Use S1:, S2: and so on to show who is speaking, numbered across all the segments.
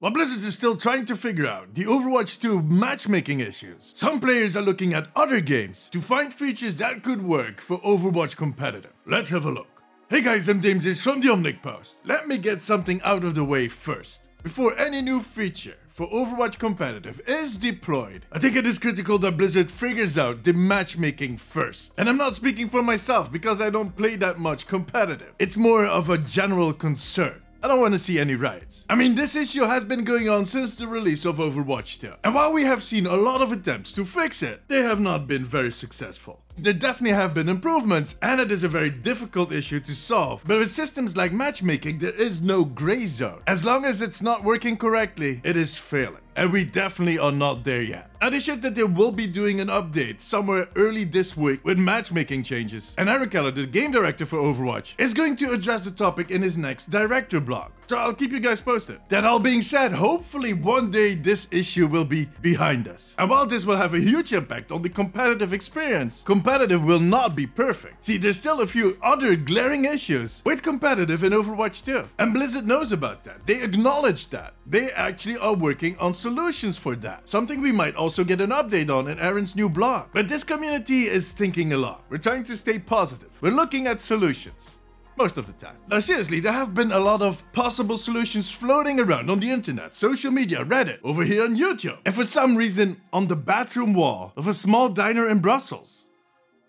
S1: While Blizzard is still trying to figure out the Overwatch 2 matchmaking issues, some players are looking at other games to find features that could work for Overwatch competitive. Let's have a look. Hey guys, I'm James from the Omnic Post. Let me get something out of the way first. Before any new feature for Overwatch competitive is deployed, I think it is critical that Blizzard figures out the matchmaking first. And I'm not speaking for myself because I don't play that much competitive. It's more of a general concern. I don't want to see any riots. I mean, this issue has been going on since the release of Overwatch 2. And while we have seen a lot of attempts to fix it, they have not been very successful. There definitely have been improvements, and it is a very difficult issue to solve. But with systems like matchmaking, there is no gray zone. As long as it's not working correctly, it is failing. And we definitely are not there yet. Now they said that they will be doing an update somewhere early this week with matchmaking changes. And Eric Keller, the game director for Overwatch, is going to address the topic in his next director blog. So I'll keep you guys posted. That all being said, hopefully one day this issue will be behind us. And while this will have a huge impact on the competitive experience, competitive will not be perfect. See, there's still a few other glaring issues with competitive in Overwatch 2. And Blizzard knows about that. They acknowledge that. They actually are working on solutions for that. Something we might also get an update on in Aaron's new blog. But this community is thinking a lot. We're trying to stay positive. We're looking at solutions. Most of the time. Now seriously, there have been a lot of possible solutions floating around on the internet, social media, Reddit, over here on YouTube. And for some reason, on the bathroom wall of a small diner in Brussels.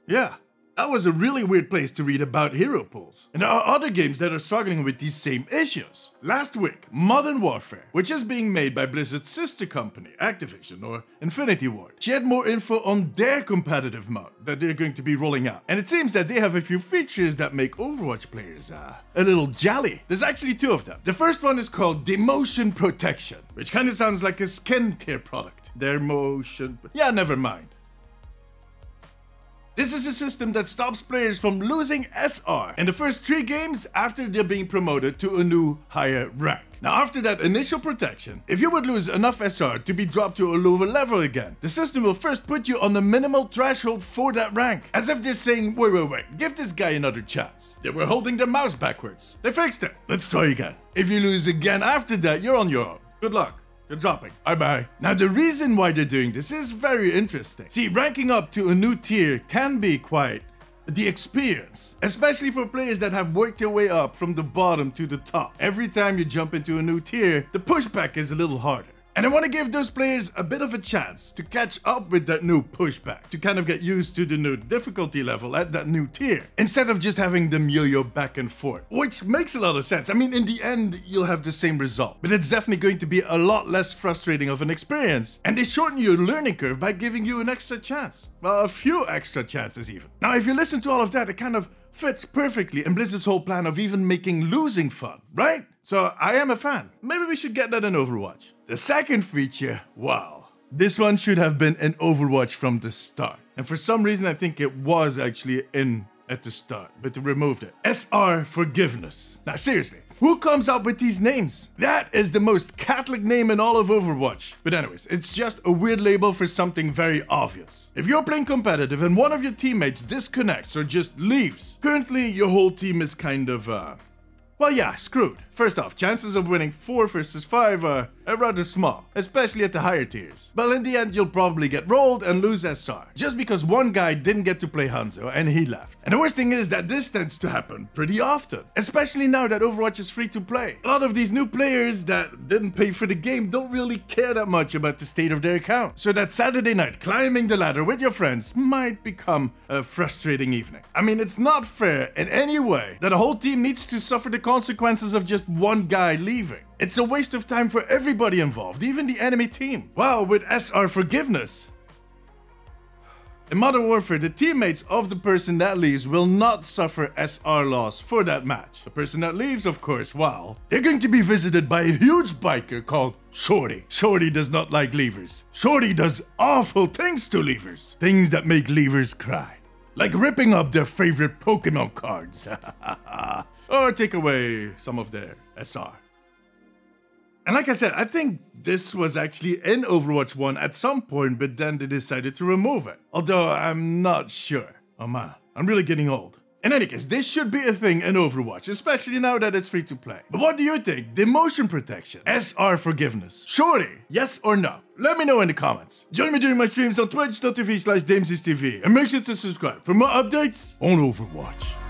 S1: Yeah. That was a really weird place to read about hero pools. And there are other games that are struggling with these same issues. Last week, Modern Warfare, which is being made by Blizzard's sister company, Activision or Infinity Ward, shared more info on their competitive mode that they're going to be rolling out. And it seems that they have a few features that make Overwatch players a little jolly. There's actually two of them. The first one is called Demotion Protection, which kind of sounds like a skincare product. Demotion... Yeah, never mind. This is a system that stops players from losing SR in the first 3 games after they're being promoted to a new higher rank. Now after that initial protection, if you would lose enough SR to be dropped to a lower level again, the system will first put you on the minimal threshold for that rank. As if they're saying, wait, give this guy another chance. They were holding their mouse backwards. They fixed it. Let's try again. If you lose again after that, you're on your own. Good luck. You're dropping. Bye-bye. Now the reason why they're doing this is very interesting. See, ranking up to a new tier can be quite the experience, especially for players that have worked their way up from the bottom to the top. Every time you jump into a new tier, the pushback is a little harder. And I want to give those players a bit of a chance to catch up with that new pushback, to kind of get used to the new difficulty level at that new tier, instead of just having them yo-yo back and forth, which makes a lot of sense. I mean, in the end, you'll have the same result, but it's definitely going to be a lot less frustrating of an experience, and they shorten your learning curve by giving you an extra chance. Well, a few extra chances even. Now, if you listen to all of that, it kind of fits perfectly in Blizzard's whole plan of even making losing fun, right? So I am a fan. Maybe we should get that in Overwatch. The second feature, wow. This one should have been in Overwatch from the start. And for some reason, I think it was actually in at the start, but they removed it. SR Forgiveness. Now seriously, who comes up with these names? That is the most Catholic name in all of Overwatch. But anyways, it's just a weird label for something very obvious. If you're playing competitive and one of your teammates disconnects or just leaves, currently your whole team is kind of, well, yeah, screwed. First off, chances of winning 4 versus 5 are rather small, especially at the higher tiers. But in the end, you'll probably get rolled and lose SR, just because one guy didn't get to play Hanzo and he left. And the worst thing is that this tends to happen pretty often, especially now that Overwatch is free to play. A lot of these new players that didn't pay for the game don't really care that much about the state of their account. So that Saturday night climbing the ladder with your friends might become a frustrating evening. I mean, it's not fair in any way that a whole team needs to suffer the consequences of just one guy leaving. It's a waste of time for everybody involved, even the enemy team. Wow, with SR Forgiveness. In Modern Warfare, the teammates of the person that leaves will not suffer SR loss for that match. The person that leaves, of course, well, they're going to be visited by a huge biker called Shorty. Shorty does not like leavers. Shorty does awful things to leavers. Things that make leavers cry. Like ripping up their favorite Pokemon cards. Or take away some of their SR. And like I said, I think this was actually in Overwatch 1 at some point, but then they decided to remove it. Although I'm not sure. Oh man, I'm really getting old. In any case, this should be a thing in Overwatch, especially now that it's free to play. But what do you think? Demotion protection, SR forgiveness, surely, yes or no? Let me know in the comments. Join me during my streams on twitch.tv/DamesIsTV and make sure to subscribe for more updates on Overwatch.